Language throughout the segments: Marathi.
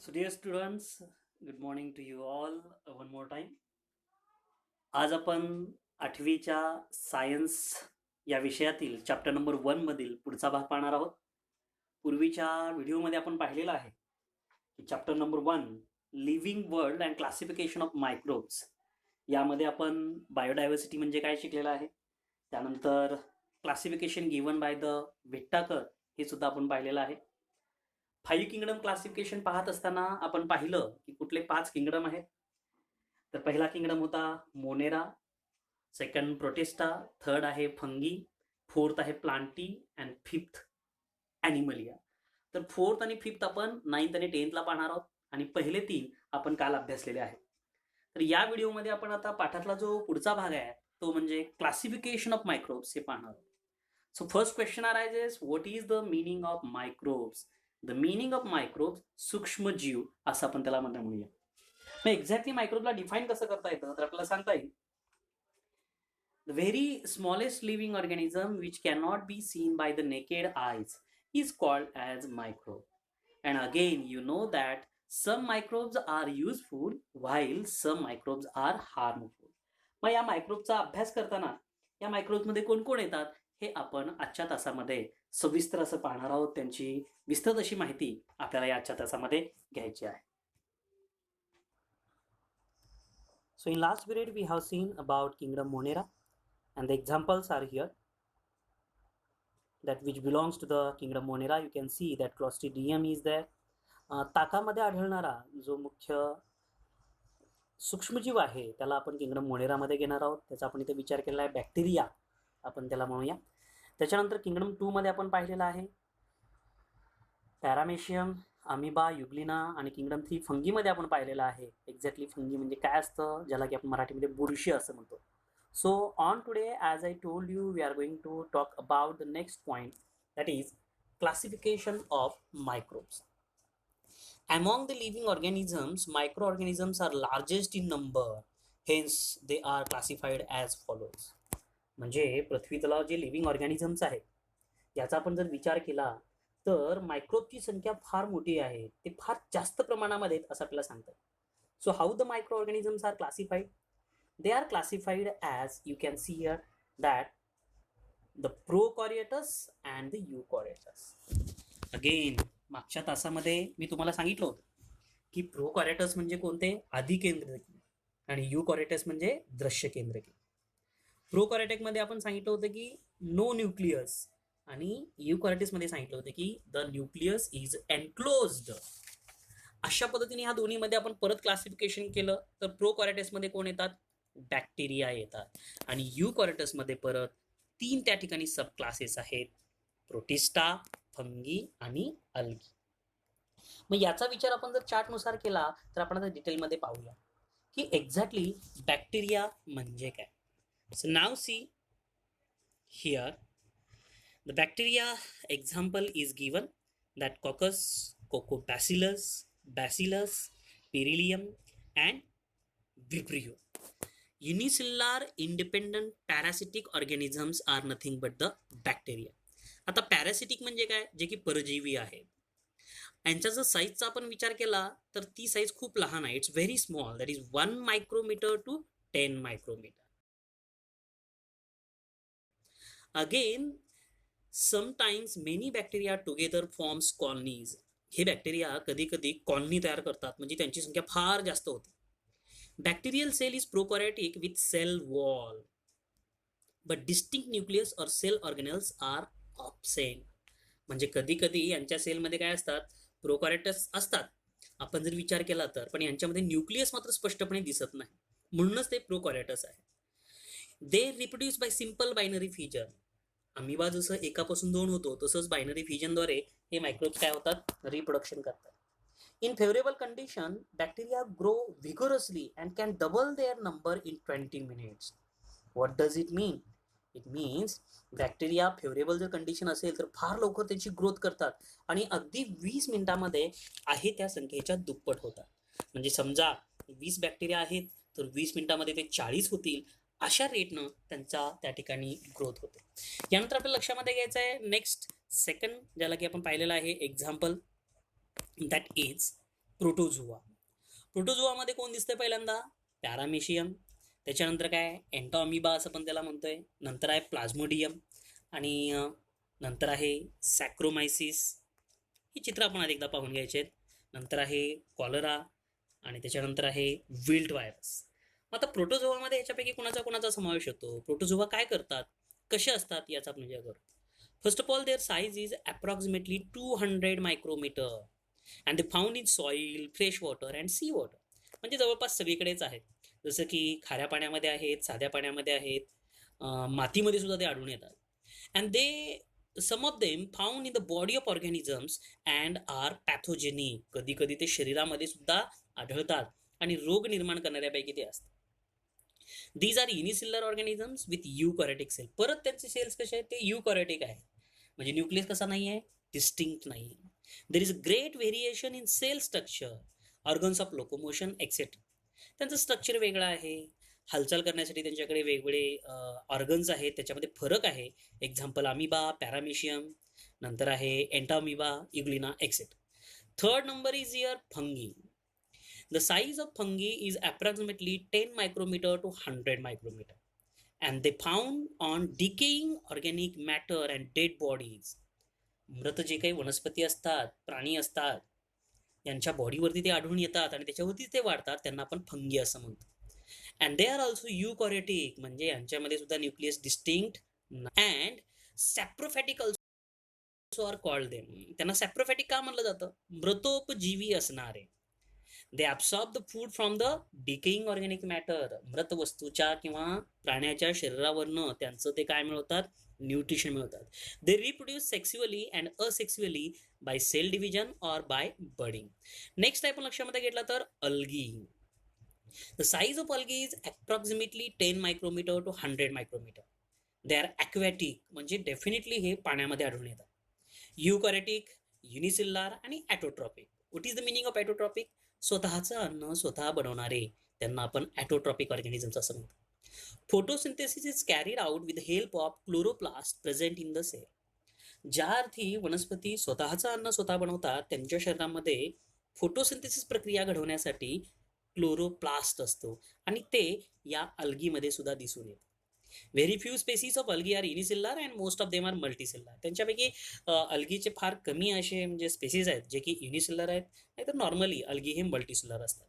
So, dear students, good morning to you all one more time. आज आपण आठवीच्या सायन्स या विषयातील चॅप्टर नंबर 1 मधील पुढचा भाग पाहणार आहोत. पूर्वीच्या व्हिडिओमध्ये आपण पाहिलेलं आहे की chapter number 1 living world and classification of microbes यामध्ये आपण बायोडायव्हर्सिटी म्हणजे काय शिकलेलं आहे. त्यानंतर क्लासिफिकेशन गिवन बाय द विट्टाकर हे सुद्धा आपण पाहिलेलं आहे. 5 किंगडम क्लासिफिकेशन पाहत असताना आपण पाहिलं की कुठले 5 किंगडम आहेत. तर पहिला किंगडम होता मोनेरा, सेकंड प्रोटेस्टा, थर्ड आहे फंगी, फोर्थ आहे प्लांटी अँड फिफ्थ ॲनिमलिया. तर फोर्थ आणि फिफ्थ आपण 9th आणि 10th पाहणार आहोत आणि पहिले 3 आपण काल अभ्यासलेले आहेत. तर या व्हिडिओमध्ये आपण आता पाठातला जो पुढचा भाग आहे तो म्हणजे क्लासिफिकेशन ऑफ मायक्रोब्स हे पाहणार आहोत. So first question arises, what is the meaning of microbes? The meaning of microbes सूक्ष्मजीव असं आपण त्याला म्हणूया. मग एक्झॅक्टली मायक्रोबला डिफाईन कसं करता येतं तर आपल्याला सांगता येईल, the very smallest living organism which cannot be seen by the naked आयज is called as microbe. And again, you know that some microbes are useful while some microbes are harmful. मग या मायक्रोबचा अभ्यास करताना या मायक्रोबमध्ये कोण कोण येतात हे आपण आजच्या तासामध्ये सविस्तर असं पाहणार आहोत. त्यांची विस्तृत अशी माहिती आपल्याला या आजच्या तासामध्ये घ्यायची आहे. So in last period we have seen about kingdom Monera and the examples are here. That which belongs to the kingdom Monera, you can see that Clostridium is there. ताकामध्ये आढळणारा जो मुख्य सूक्ष्मजीव आहे त्याला आपण किंगडम मोनेरामध्ये घेणार आहोत. त्याचा आपण इथे विचार केलेला आहे बॅक्टेरिया आपण त्याला म्हणूया. त्याच्यानंतर किंगडम 2 मध्ये आपण पाहिलेला आहे पॅरामेशियम, अमिबा, युग्लिना आणि किंगडम 3 फंगीमध्ये आपण पाहिलेला आहे. एक्झॅक्टली फंगी म्हणजे काय असतं, ज्याला की आपण मराठीमध्ये बुरशी असं म्हणतो. So on today, as I told you, we are going to talk about the next point, that is classification of microbes. Among the living organisms, microorganisms are largest in number, hence they are classified as follows. म्हणजे पृथ्वी तलावर जे लिव्हिंग ऑर्गॅनिझम्स आहेत याचा आपण जर विचार केला तर मायक्रोबची संख्या फार मोठी आहे, ते फार जास्त प्रमाणामध्ये आहेत असं आपल्याला सांगतात. So how the microorganisms are classified? They are classified as, you can see here, that the prokaryotes and the eukaryotes. Again, मागच्या तासामध्ये मी तुम्हाला सांगितलं होतं की प्रोकॅरियोट्स म्हणजे कोणते, आदिकेंद्रकी, आणि युकॅरियोट्स म्हणजे दृश्य केंद्रकी. प्रोकॅरियोटिकमध्ये आपण सांगितलं होतं की नो न्यूक्लियस आणि युकॅरियोट्स मध्ये सांगितलं होतं की द न्यूक्लियस इज एनक्लोज्ड. अशा पद्धतीने ह्या दोन्हीमध्ये आपण परत क्लासिफिकेशन केलं तर प्रोकॅरियोट्स मध्ये कोण येतात, बॅक्टेरिया येतात आणि युकॅरियोट्स मध्ये परत 3 त्या ठिकाणी सब क्लासेस आहेत, प्रोटिस्टा, फंगी आणि अल्गी. मग याचा विचार आपण जर चार्ट नुसार केला तर आपण आता डिटेलमध्ये पाहूया की एक्झॅक्टली बॅक्टेरिया म्हणजे काय. So now see here the bacteria example is given, that coccus, coccobacillus, bacillus, spirillum and vibrio. Unicellular independent parasitic organisms are nothing but the bacteria. आता पॅरासिटिक म्हणजे काय, जे की परजीवी आहे. यांच्या जर साईजचा आपण विचार केला तर ती साईज खूप लहान आहे, it's very small, that is 1 micrometer to 10 micrometer. Again sometimes many bacteria together forms colonies. हे बॅक्टेरिया कधी कधी कॉलनी तयार करतात, म्हणजे त्यांची संख्या फार जास्त होती. Bacterial cell is prokaryotic with cell wall, but distinct nucleus or cell organelles are absent. म्हणजे कधी कधी यांच्या सेलमध्ये काय असतात, प्रोकॅरियोट्स असतात आपण जर विचार केला तर, पण यांच्यामध्ये न्यूक्लियस मात्र स्पष्टपणे दिसत नाही, म्हणूनच ते प्रोकॅरियोट्स आहे. They reproduce by simple binary fission. Amoeba जसं एकापासून 2 होतो तसंच बायनरी फिजनद्वारे हे मायक्रोब्स काय होतात, रिप्रोडक्शन करतात. In favorable condition, bacteria grow vigorously and can double their number in 20 minutes. What does it mean? It means bacteria favourable जर कंडिशन असेल तर फार लवकर त्याची ग्रोथ करतात आणि अगदी 20 मिनिटांमध्ये आहे त्या संख्येच्या दुप्पट होतात. म्हणजे समजा 20 बॅक्टेरिया आहेत तर 20 मिनिटांमध्ये ते 40 होतील, अशा रेटनं त्यांचा त्या ठिकाणी ग्रोथ होते. यानंतर आपल्या लक्षामध्ये घ्यायचं आहे नेक्स्ट सेकंड, ज्याला की आपण पाहिलेलं आहे एक्झाम्पल, that is प्रोटोझोआ. प्रोटोझोआमध्ये कोण दिसतंय पहिल्यांदा? पॅरामेशियम. त्याच्यानंतर काय? एन्टॉमिबा असं पण त्याला म्हणतोय. नंतर आहे प्लाझ्मोडियम आणि नंतर आहे सॅक्रोमायसिस. ही चित्र आपण एकदा पाहून घ्यायचे आहेत. नंतर आहे कॉलरा आणि त्याच्यानंतर आहे विल्ट व्हायरस. आता प्रोटोझोआमध्ये याच्यापैकी कोणाचा समावेश होतो? प्रोटोझोआ काय करतात, कसे असतात याचा आपण विचार करू. First of all their size is approximately 200 micrometer and they found in soil, fresh water and sea water. म्हणजे जवळपास सगळीकडेच आहेत. जसं की खाऱ्या पाण्यामध्ये आहेत, साध्या पाण्यामध्ये आहेत, मातीमध्ये सुद्धा ते आढळून येतात. And they some of them found in the body of organisms and are pathogenic. कधी कधी ते शरीरामध्ये सुद्धा आढळतात आणि रोग निर्माण करणाऱ्यापैकी ते असतात. These are unicellular organisms with eukaryotic cell. परत त्यांचे सेल्स कसे आहेत? ते युकॅरियोटिक आहे. म्हणजे न्यूक्लियस कसा नाही आहे? डिस्टिंक्ट नाही. There is great variation in cell structure, organs of locomotion etcetera. त्यांचं स्ट्रक्चर वेगळं आहे. हालचाल करण्यासाठी त्यांच्याकडे वेगवेगळे ऑर्गन्स आहेत, त्याच्यामध्ये फरक आहे. एक्झाम्पल अमिबा, पॅरामेशियम, नंतर आहे entamoeba, euglena etcetera. Third number is your fungi. The size of fungi is approximately 10 micrometer to 100 micrometer and they found on decaying organic matter and dead bodies. मृत जे काही वनस्पती असतात, प्राणी असतात, यांच्या बॉडीवरती ते आढळून येतात आणि त्याच्यावरती ते वाढतात, त्यांना आपण फंगी असं म्हणतो. And they are also eukaryotic, म्हणजे यांच्यामध्ये सुद्धा nucleus distinct and saprophytic also are called them. त्यांना सॅप्रोफॅटिक का म्हणलं जातं? मृतोपजीवी असणारे. They absorb the food from the decaying organic matter. मृत वस्तूच्या किंवा प्राण्याच्या शरीरावरनं त्यांचं ते काय मिळवतात? न्यूट्रिशन मिळवतात. They reproduce sexually and asexually by cell division or by budding. Next आपण लक्षामध्ये घेतला तर algae. The size of algae is approximately 10 micrometre to 100 micrometre. They are aquatic, म्हणजे डेफिनेटली हे पाण्यामध्ये आढळून येतात. युकॅरियोटिक, युनिसेल्युलर आणि autotrophic. What is the meaning of autotrophic? स्वतःचं अन्न स्वतः बनवणारे, त्यांना आपण ॲटोट्रॉपिक ऑर्गॅनिझम्स असं म्हणतो. Photosynthesis is carried out with help of chloroplast present in the cell. ज्या अर्थी वनस्पती स्वतःचं अन्न स्वतः बनवतात, त्यांच्या शरीरामध्ये फोटोसिंथेसिस प्रक्रिया घडवण्यासाठी क्लोरोप्लास्ट असतो आणि ते या अल्गीमध्ये सुद्धा दिसून येतं. Very few species of algae are unicellular and most of them are multicellular. त्यांच्यापैकी अल्गीचे फार कमी असे म्हणजे स्पेसीज आहेत जे की युनिसेल्युलर आहेत, नाहीतर नॉर्मली अल्गी हे मल्टीसेल्युलर असतात.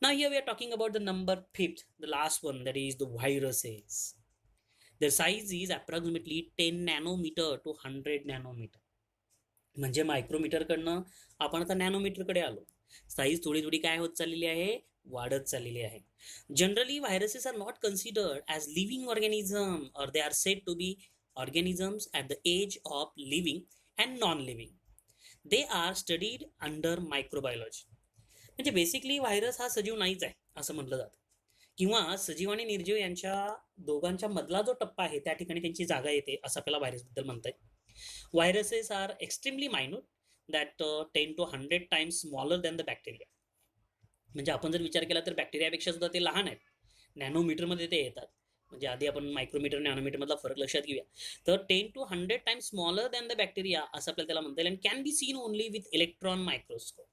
Now here we are talking about the number 5th, the last one, that is the viruses. their size is approximately 10 nanometer to 100 nanometer. म्हणजे मायक्रोमीटरकडनं आपण आता नॅनोमीटरकडे आलो. साईज थोडी थोडी काय होत चाललेली आहे? वाढत चाललेली आहे. Generally viruses are not considered as living organism और they are said to be organisms at the edge of living and non living. They are studied under microbiology. म्हणजे बेसिकली व्हायरस हा सजीव नाहीच आहे असं म्हटलं जातं, किंवा सजीव आणि निर्जीव यांच्या दोघांच्या मधला जो टप्पा आहे त्या ठिकाणी त्यांची जागा येते असं आपल्याला व्हायरसबद्दल म्हणता येईल. Viruses are extremely minute that 10 to 100 times smaller than the bacteria. म्हणजे आपण जर विचार केला तर बॅक्टेरियापेक्षा सुद्धा ते लहान आहेत, नॅनोमीटरमध्ये ते येतात. म्हणजे आधी आपण मायक्रोमीटर नॅनोमीटर मधला फरक लक्षात घेऊया. तर 10 to 100 times smaller than the bacteria असं आपल्याला त्याला म्हणता येईल. And can be seen only with electron microscope.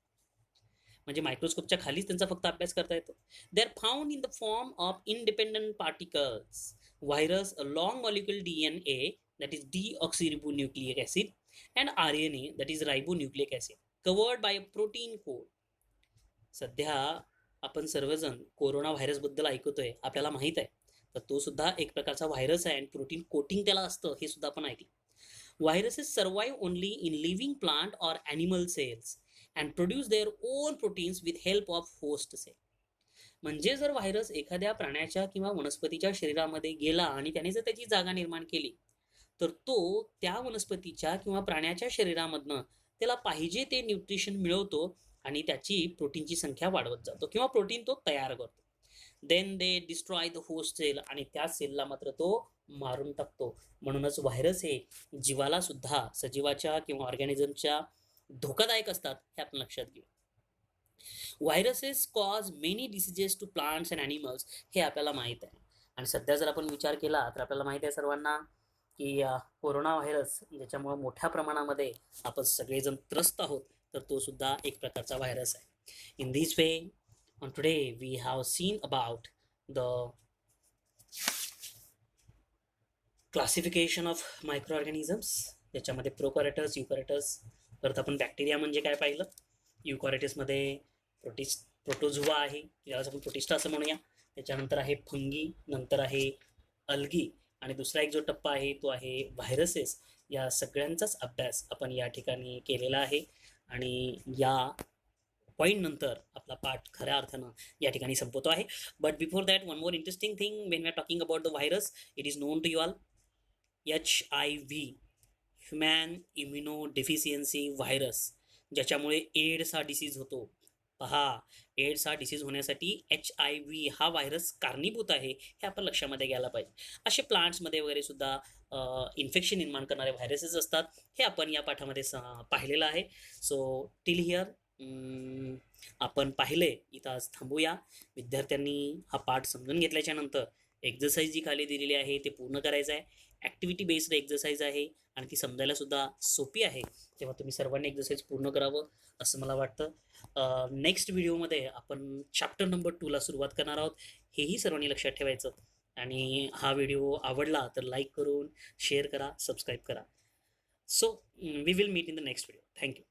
म्हणजे मायक्रोस्कोपच्या खालीच त्यांचा फक्त अभ्यास करता येतो. They are found in the form of independent particles. Virus a long molecule DNA that is deoxyribonucleic acid and RNA that is ribonucleic acid covered by a protein coat. सध्या आपण सर्वजण कोरोना व्हायरस बद्दल ऐकतोय, आपल्याला माहित आहे, तर तो सुद्धा एक प्रकारचा व्हायरस आहे आणि प्रोटीन कोटिंग त्याला असतं हे सुद्धा आपण ऐकलं. Viruses survive only in living plant or animal cells and produce their own proteins with help of host cell. म्हणजे जर व्हायरस एखाद्या प्राण्याच्या किंवा वनस्पतीच्या शरीरामध्ये गेला आणि त्याने जर त्याची जागा निर्माण केली, तर तो त्या वनस्पतीच्या किंवा प्राण्याच्या शरीरामधनं त्याला पाहिजे ते न्यूट्रिशन मिळवतो आणि त्याची प्रोटीनची संख्या वाढवत जातो किंवा प्रोटीन तो तयार करतो. Then they destroy the host cell आणि त्या सेलला मात्र तो मारून टाकतो. म्हणूनच व्हायरस हे जीवाला सुद्धा, सजीवाच्या किंवा ऑर्गॅनिझमच्या धोकादायक असतात हे आपण लक्षात घेऊ. Viruses cause many diseases to plants and animals हे आपल्याला माहीत आहे. आणि सध्या जर आपण विचार केला तर आपल्याला माहिती आहे सर्वांना की कोरोना व्हायरस ज्याच्यामुळे मोठ्या प्रमाणामध्ये आपण सगळेजण त्रस्त आहोत, तर तो सुद्धा एक प्रकारचा व्हायरस आहे. In this way, today we have seen about the classification of micro organisms, ज्याच्यामध्ये प्रोकॅरियोट्स, युकॅरियोट्स. परत आपण बॅक्टेरिया म्हणजे काय पाहिलं. युकॅरियोट्समध्ये प्रोटोझोआ आहे, ज्याला आपण प्रोटिस्टा असं म्हणूया. त्याच्यानंतर आहे फंगी, नंतर आहे अल्गी, आणि दुसरा एक जो टप्पा आहे तो आहे व्हायरसेस. या सगळ्यांचाच अभ्यास आपण या ठिकाणी केलेला आहे. आणि या पॉईंट नंतर आपला पाठ खऱ्या अर्थानं या ठिकाणी संपवतो आहे. But before that, one more interesting thing when we are talking about the virus, it is known to you all. HIV, human immunodeficiency virus, ज्याच्यामुळे एड्स हा डिसीज होतो. पहा, एड्स हा डिसीज होण्यासाठी HIV हा व्हायरस कारणीभूत आहे, हे आपण लक्षामध्ये घ्यायला पाहिजे. असे प्लांट्समध्ये वगैरे सुद्धा इन्फेक्शन निर्माण करणारे व्हायरसेस असतात, हे आपण या पाठामध्ये पाहिलेलं आहे. सो टिल हिअर आपण पाहिले, इथं आज थांबूया. विद्यार्थ्यांनी हा पाठ समजून घेतल्याच्या नंतर एक्झरसाइज जी खाली दिलेली आहे ते पूर्ण करायचं आहे. ॲक्टिव्हिटी बेस्ड एक्झरसाइज आहे आणि ती समजायला सुद्धा सोपी आहे, तेव्हा तुम्ही सर्वांनी एक्झरसाइज पूर्ण करावं असं मला वाटतं. नेक्स्ट व्हिडिओमध्ये आपण चॅप्टर नंबर 2ला सुरुवात करणार आहोत, हेही सर्वांनी लक्षात ठेवायचं. आणि हा व्हिडिओ आवडला तर लाईक करून शेअर करा, सबस्क्राईब करा. So we will meet in the next video. Thank you.